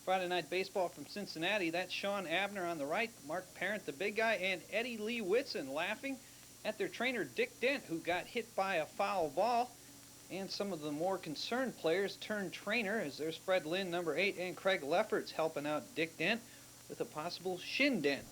Friday Night Baseball from Cincinnati. That's Sean Abner on the right, Mark Parent, the big guy, and Eddie Lee Whitson laughing at their trainer Dick Dent, who got hit by a foul ball. And some of the more concerned players turned trainer, as there's Fred Lynn, number 8, and Craig Lefferts helping out Dick Dent with a possible shin dent.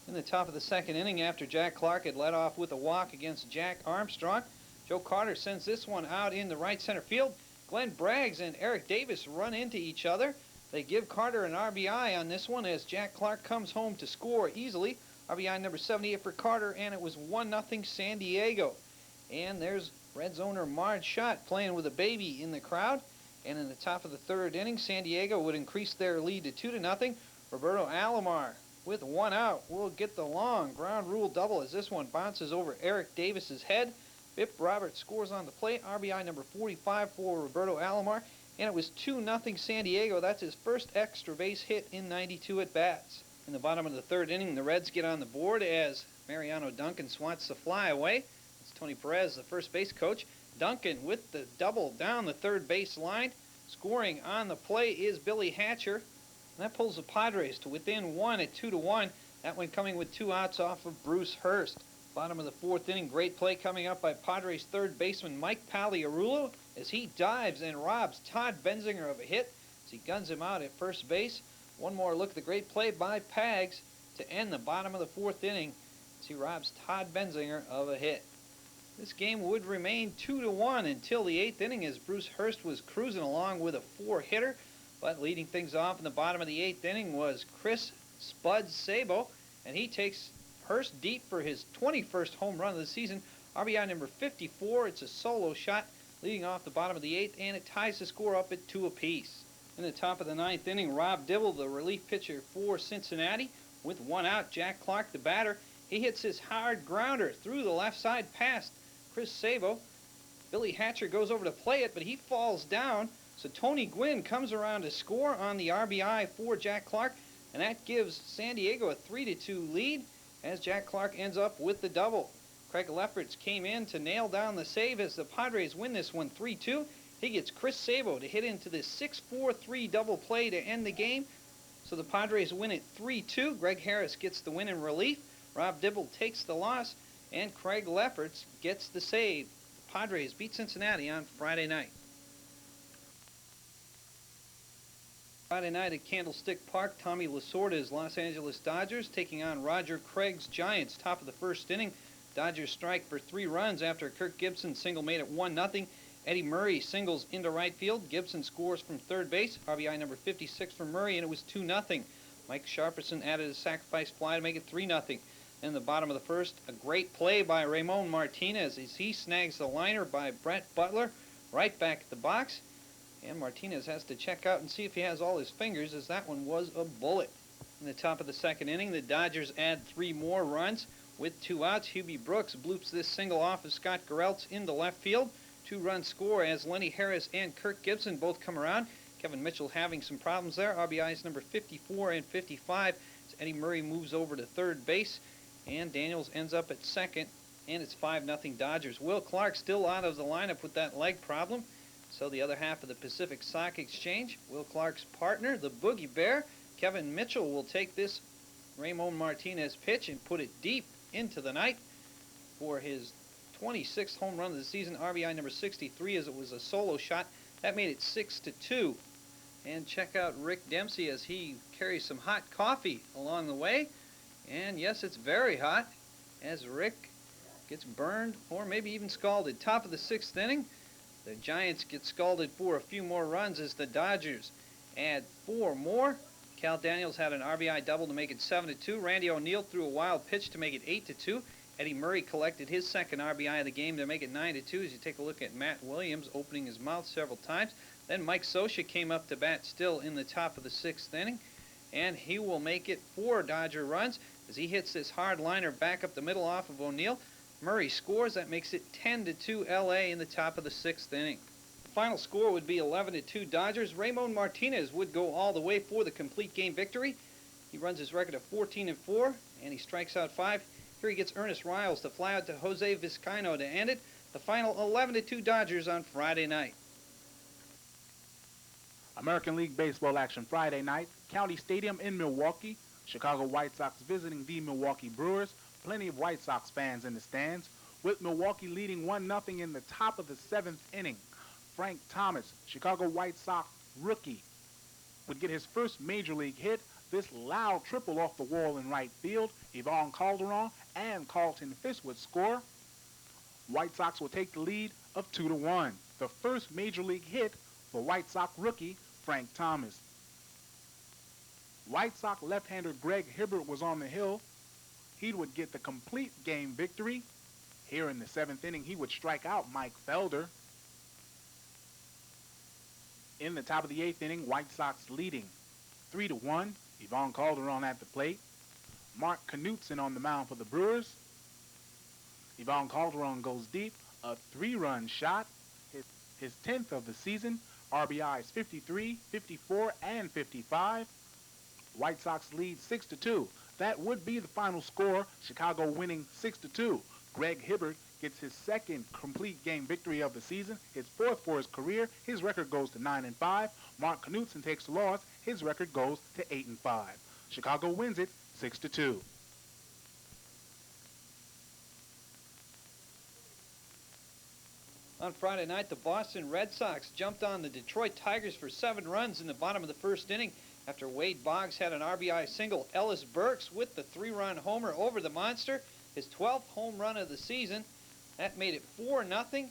In the top of the second inning, after Jack Clark had led off with a walk against Jack Armstrong, Joe Carter sends this one out in the right center field. Glenn Braggs and Eric Davis run into each other. They give Carter an RBI on this one as Jack Clark comes home to score easily. RBI number 78 for Carter, and it was 1-0 San Diego. And there's Reds owner Marge Schott playing with a baby in the crowd. And in the top of the third inning, San Diego would increase their lead to 2-0. Roberto Alomar, with one out, will get the long ground rule double as this one bounces over Eric Davis's head. Bip Roberts scores on the plate. RBI number 45 for Roberto Alomar. And it was 2-0 San Diego. That's his first extra base hit in 92 at-bats. In the bottom of the third inning, the Reds get on the board as Mariano Duncan swats the fly away. It's Tony Perez, the first base coach. Duncan with the double down the third base line. Scoring on the play is Billy Hatcher. And that pulls the Padres to within one at 2-1. That one coming with 2 outs off of Bruce Hurst. Bottom of the fourth inning, great play coming up by Padres third baseman Mike Pagliarulo as he dives and robs Todd Benzinger of a hit as he guns him out at first base. One more look at the great play by Pags to end the bottom of the fourth inning as he robs Todd Benzinger of a hit. This game would remain 2-1 until the eighth inning as Bruce Hurst was cruising along with a 4-hitter. But leading things off in the bottom of the eighth inning was Chris Spud Sabo, and he takes Hurst deep for his 21st home run of the season. RBI number 54. It's a solo shot leading off the bottom of the eighth, and it ties the score up at 2 apiece. In the top of the ninth inning, Rob Dibble, the relief pitcher for Cincinnati, with 1 out. Jack Clark, the batter, he hits his hard grounder through the left side past Chris Sabo. Billy Hatcher goes over to play it, but he falls down. So Tony Gwynn comes around to score on the RBI for Jack Clark, and that gives San Diego a 3-2 lead as Jack Clark ends up with the double. Craig Lefferts came in to nail down the save as the Padres win this one 3-2. He gets Chris Sabo to hit into this 6-4-3 double play to end the game. So the Padres win it 3-2. Greg Harris gets the win in relief. Rob Dibble takes the loss, and Craig Lefferts gets the save. The Padres beat Cincinnati on Friday night. Friday night at Candlestick Park, Tommy Lasorda's Los Angeles Dodgers taking on Roger Craig's Giants. Top of the first inning, Dodgers strike for 3 runs after Kirk Gibson single made it 1-0. Eddie Murray singles into right field. Gibson scores from third base. RBI number 56 for Murray, and it was 2-0. Mike Sharperson added a sacrifice fly to make it 3-0. In the bottom of the first, a great play by Ramon Martinez as he snags the liner by Brett Butler right back at the box. And Martinez has to check out and see if he has all his fingers, as that one was a bullet. In the top of the second inning, the Dodgers add 3 more runs with 2 outs. Hubie Brooks bloops this single off of Scott Gereltz into left field. 2-run score as Lenny Harris and Kirk Gibson both come around. Kevin Mitchell having some problems there. RBIs number 54 and 55. As Eddie Murray moves over to third base, and Daniels ends up at second, and it's 5-0 Dodgers. Will Clark still out of the lineup with that leg problem. So the other half of the Pacific Stock Exchange, Will Clark's partner, the Boogie Bear, Kevin Mitchell, will take this Ramon Martinez pitch and put it deep into the night for his 26th home run of the season. RBI number 63 as it was a solo shot. That made it 6-2. And check out Rick Dempsey as he carries some hot coffee along the way. And yes, it's very hot as Rick gets burned or maybe even scalded. Top of the 6th inning. The Giants get scalded for a few more runs as the Dodgers add 4 more. Cal Daniels had an RBI double to make it 7-2. Randy O'Neal threw a wild pitch to make it 8-2. Eddie Murray collected his second RBI of the game to make it 9-2 as you take a look at Matt Williams opening his mouth several times. Then Mike Scioscia came up to bat still in the top of the 6th inning, and he will make it 4 Dodger runs as he hits this hard liner back up the middle off of O'Neal. Murray scores. That makes it 10-2 LA in the top of the 6th inning. The final score would be 11-2 Dodgers. Ramon Martinez would go all the way for the complete game victory. He runs his record of 14-4, and he strikes out 5. Here he gets Ernest Riles to fly out to Jose Vizcaino to end it. The final 11-2 Dodgers on Friday night. American League Baseball action Friday night, County Stadium in Milwaukee. Chicago White Sox visiting the Milwaukee Brewers. Plenty of White Sox fans in the stands, with Milwaukee leading 1-0 in the top of the 7th inning. Frank Thomas, Chicago White Sox rookie, would get his first major league hit. This loud triple off the wall in right field. Yvonne Calderon and Carlton Fisk would score. White Sox will take the lead of 2-1. The first major league hit for White Sox rookie Frank Thomas. White Sox left-hander Greg Hibbert was on the hill. He would get the complete game victory. Here in the 7th inning, he would strike out Mike Felder. In the top of the 8th inning, White Sox leading 3-1. Yvonne Calderon at the plate. Mark Knutson on the mound for the Brewers. Yvonne Calderon goes deep, a 3-run shot, his 10th of the season. RBIs 53, 54, and 55. White Sox lead 6-2. That would be the final score, Chicago winning 6-2. Greg Hibbert gets his second complete game victory of the season, his 4th for his career. His record goes to 9-5. Mark Knutson takes the loss. His record goes to 8-5. Chicago wins it 6-2. On Friday night, the Boston Red Sox jumped on the Detroit Tigers for 7 runs in the bottom of the 1st inning after Wade Boggs had an RBI single. Ellis Burks with the 3-run homer over the monster, his 12th home run of the season. That made it 4-0.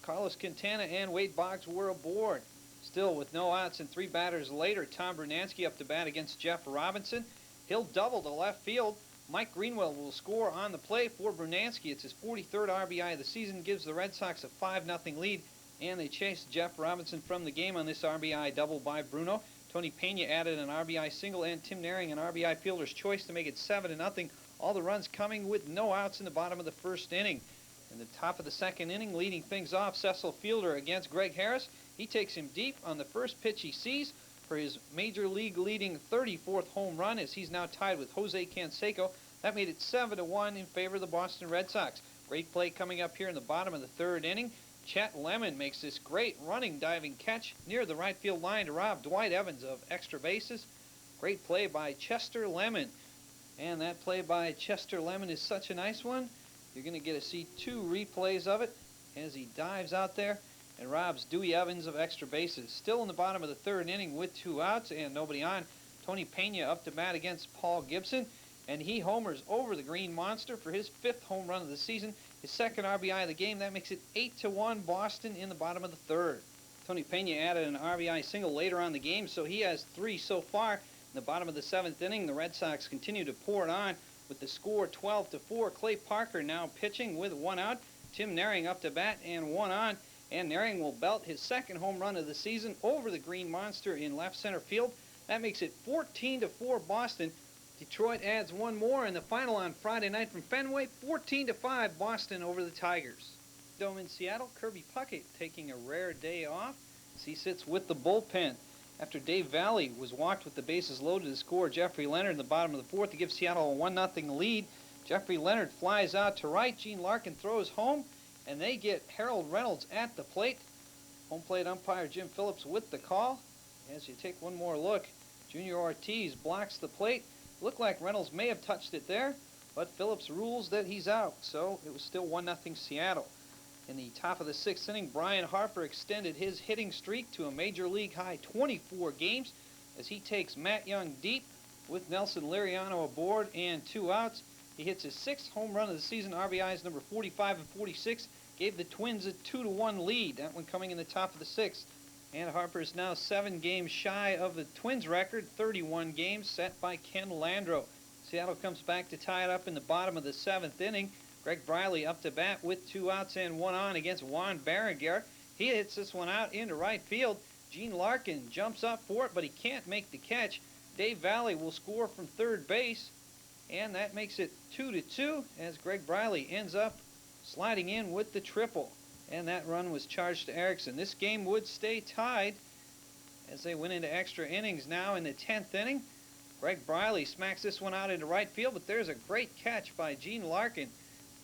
Carlos Quintana and Wade Boggs were aboard. Still, with no outs and 3 batters later, Tom Brunansky up to bat against Jeff Robinson. He'll double to left field. Mike Greenwell will score on the play for Brunansky. It's his 43rd RBI of the season, gives the Red Sox a 5-0 lead, and they chased Jeff Robinson from the game on this RBI double by Bruno. Tony Pena added an RBI single, and Tim Naring an RBI fielder's choice to make it 7-0. All the runs coming with no outs in the bottom of the 1st inning. In the top of the 2nd inning, leading things off, Cecil Fielder against Greg Harris. He takes him deep on the first pitch he sees for his major league leading 34th home run, as he's now tied with Jose Canseco. That made it 7-1 in favor of the Boston Red Sox. Great play coming up here in the bottom of the 3rd inning. Chet Lemon makes this great running diving catch near the right field line to rob Dwight Evans of extra bases. Great play by Chester Lemon. And that play by Chester Lemon is such a nice one. You're going to get to see 2 replays of it as he dives out there and robs Dewey Evans of extra bases. Still in the bottom of the 3rd inning with 2 outs and nobody on. Tony Pena up to bat against Paul Gibson, and he homers over the Green Monster for his 5th home run of the season, his 2nd RBI of the game. That makes it 8-1 Boston in the bottom of the 3rd. Tony Pena added an RBI single later on the game, so he has 3 so far. In the bottom of the 7th inning, the Red Sox continue to pour it on with the score 12-4. Clay Parker now pitching with 1 out. Tim Naring up to bat and 1 on. And Naring will belt his 2nd home run of the season over the Green Monster in left center field. That makes it 14-4 Boston. Detroit adds 1 more in the final on Friday night from Fenway. 14-5 Boston over the Tigers. Dome in Seattle, Kirby Puckett taking a rare day off as he sits with the bullpen. After Dave Valley was walked with the bases loaded to score Jeffrey Leonard in the bottom of the 4th to give Seattle a 1-0 lead. Jeffrey Leonard flies out to right. Gene Larkin throws home, and they get Harold Reynolds at the plate. Home plate umpire Jim Phillips with the call. As you take one more look, Junior Ortiz blocks the plate. Looked like Reynolds may have touched it there, but Phillips rules that he's out, so it was still 1-0 Seattle. In the top of the 6th inning, Brian Harper extended his hitting streak to a major league high 24 games as he takes Matt Young deep with Nelson Liriano aboard and 2 outs. He hits his 6th home run of the season, RBIs number 45 and 46, gave the Twins a 2-1 lead, that one coming in the top of the 6th. And Harper is now 7 games shy of the Twins record, 31 games set by Ken Landro. Seattle comes back to tie it up in the bottom of the 7th inning. Greg Briley up to bat with 2 outs and 1 on against Juan Berenguer. He hits this one out into right field. Gene Larkin jumps up for it, but he can't make the catch. Dave Valley will score from 3rd base, and that makes it 2-2 as Greg Briley ends up sliding in with the triple. And that run was charged to Erickson. This game would stay tied as they went into extra innings now in the 10th inning. Greg Briley smacks this one out into right field, but there's a great catch by Gene Larkin.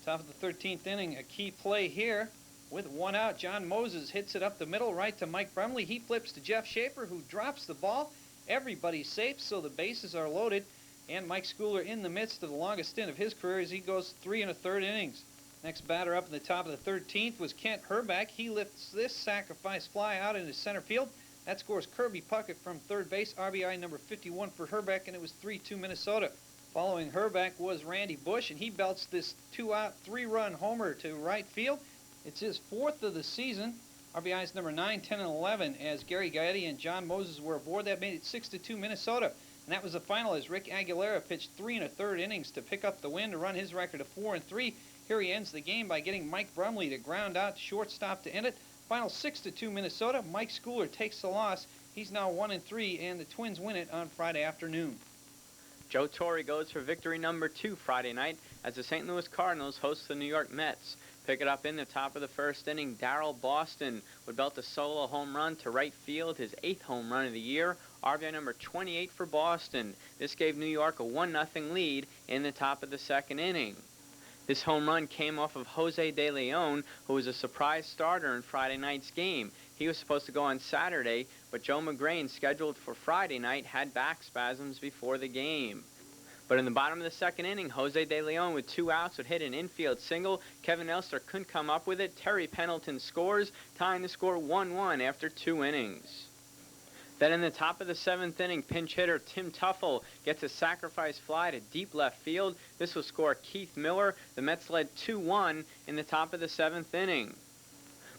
Top of the 13th inning, a key play here With one out, John Moses hits it up the middle right to Mike Brumley. He flips to Jeff Schaefer, who drops the ball. Everybody's safe, so the bases are loaded. And Mike Schooler in the midst of the longest stint of his career as he goes 3 1/3 innings. Next batter up in the top of the 13th was Kent Herbeck. He lifts this sacrifice fly out into center field. That scores Kirby Puckett from third base, RBI number 51 for Herbeck, and it was 3-2 Minnesota. Following Herbeck was Randy Bush, and he belts this 2-out, 3-run homer to right field. It's his 4th of the season. RBIs number 9, 10, and 11 as Gary Gaetti and John Moses were aboard. That made it 6-2 Minnesota. And that was the final as Rick Aguilera pitched 3 1/3 innings to pick up the win to run his record of 4-3. Here he ends the game by getting Mike Brumley to ground out to shortstop to end it. Final 6-2 Minnesota. Mike Schooler takes the loss. He's now 1-3, and the Twins win it on Friday afternoon. Joe Torre goes for victory number 2 Friday night as the St. Louis Cardinals host the New York Mets. Pick it up in the top of the first inning. Darryl Boston would belt a solo home run to right field, his 8th home run of the year. RBI number 28 for Boston. This gave New York a 1-0 lead in the top of the second inning. This home run came off of Jose De Leon, who was a surprise starter in Friday night's game. He was supposed to go on Saturday, but Joe McGrain, scheduled for Friday night, had back spasms before the game. But in the bottom of the second inning, Jose De Leon with 2 outs would hit an infield single. Kevin Elster couldn't come up with it. Terry Pendleton scores, tying the score 1-1 after 2 innings. Then in the top of the 7th inning, pinch hitter Tim Tuffle gets a sacrifice fly to deep left field. This will score Keith Miller. The Mets led 2-1 in the top of the 7th inning.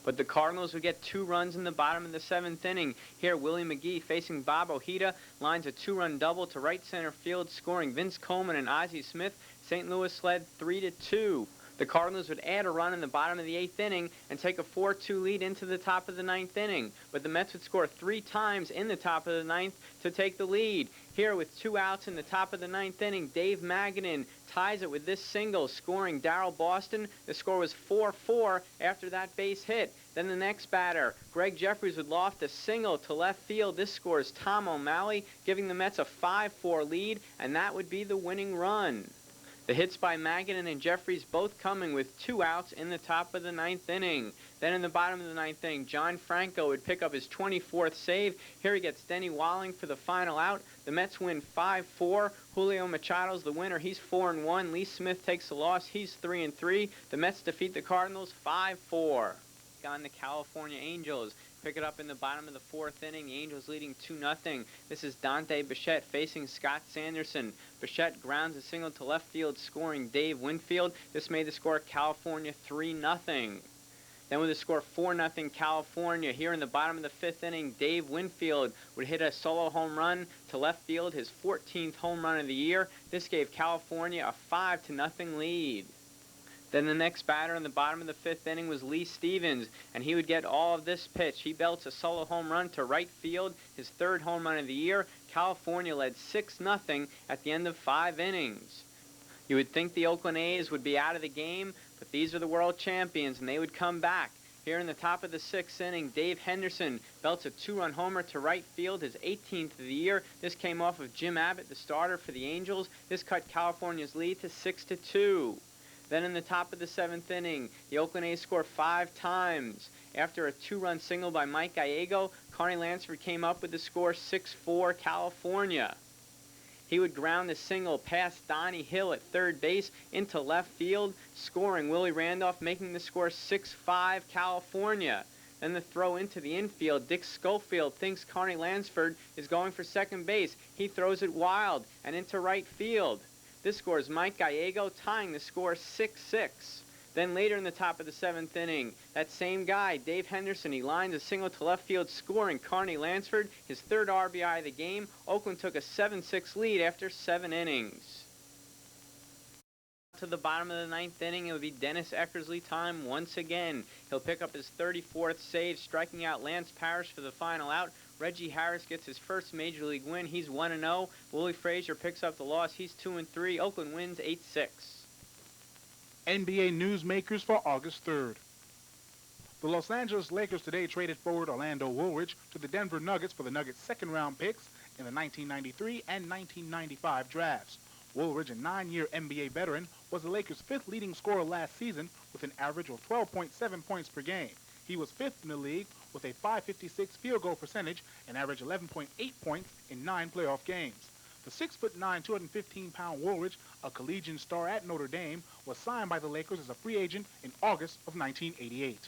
But the Cardinals would get 2 runs in the bottom of the 7th inning. Here, Willie McGee, facing Bob Ojeda, lines a 2-run double to right center field, scoring Vince Coleman and Ozzie Smith. St. Louis led 3-2. The Cardinals would add a run in the bottom of the 8th inning and take a 4-2 lead into the top of the 9th inning. But the Mets would score 3 times in the top of the 9th to take the lead. Here, with 2 outs in the top of the 9th inning, Dave Magadan ties it with this single, scoring Darryl Boston. The score was 4-4 after that base hit. Then the next batter, Greg Jeffries, would loft a single to left field. This scores Tom O'Malley, giving the Mets a 5-4 lead, and that would be the winning run. The hits by Magadan and Jeffries both coming with 2 outs in the top of the 9th inning. Then in the bottom of the 9th inning, John Franco would pick up his 24th save. Here he gets Denny Walling for the final out. The Mets win 5-4. Julio Machado's the winner. He's 4-1. Lee Smith takes the loss. He's 3-3. The Mets defeat the Cardinals 5-4. On the California Angels. Pick it up in the bottom of the 4th inning. The Angels leading 2-0. This is Dante Bichette facing Scott Sanderson. Bichette grounds a single to left field, scoring Dave Winfield. This made the score California 3-0. Then with the score 4-0 California, here in the bottom of the 5th inning, Dave Winfield would hit a solo home run to left field, his 14th home run of the year. This gave California a 5-0 lead. Then the next batter in the bottom of the 5th inning was Lee Stevens, and he would get all of this pitch. He belts a solo home run to right field, his 3rd home run of the year. California led 6-0 at the end of 5 innings. You would think the Oakland A's would be out of the game, but these are the world champions, and they would come back. Here in the top of the 6th inning, Dave Henderson belts a 2-run homer to right field, his 18th of the year. This came off of Jim Abbott, the starter for the Angels. This cut California's lead to 6-2. Then in the top of the 7th inning, the Oakland A's score 5 times. After a 2-run single by Mike Gallego, Carney Lansford came up with the score 6-4 California. He would ground the single past Donnie Hill at third base into left field, scoring Willie Randolph, making the score 6-5 California. Then the throw into the infield, Dick Schofield thinks Carney Lansford is going for second base. He throws it wild and into right field. This scores Mike Gallego, tying the score 6-6. Then later in the top of the 7th inning, that same guy, Dave Henderson, he lines a single to left field, scoring Carney Lansford, his 3rd RBI of the game. Oakland took a 7-6 lead after 7 innings. To the bottom of the 9th inning, it would be Dennis Eckersley time once again. He'll pick up his 34th save, striking out Lance Parrish for the final out. Reggie Harris gets his first Major League win. He's 1-0. Willie Frazier picks up the loss. He's 2-3. Oakland wins 8-6. NBA newsmakers for August 3rd. The Los Angeles Lakers today traded forward Orlando Woolridge to the Denver Nuggets for the Nuggets' second-round picks in the 1993 and 1995 drafts. Woolridge, a 9-year NBA veteran, was the Lakers' 5th leading scorer last season with an average of 12.7 points per game. He was 5th in the league with a .556 field goal percentage and averaged 11.8 points in 9 playoff games. The 6'9", 215-pound Woolridge, a collegiate star at Notre Dame, was signed by the Lakers as a free agent in August of 1988.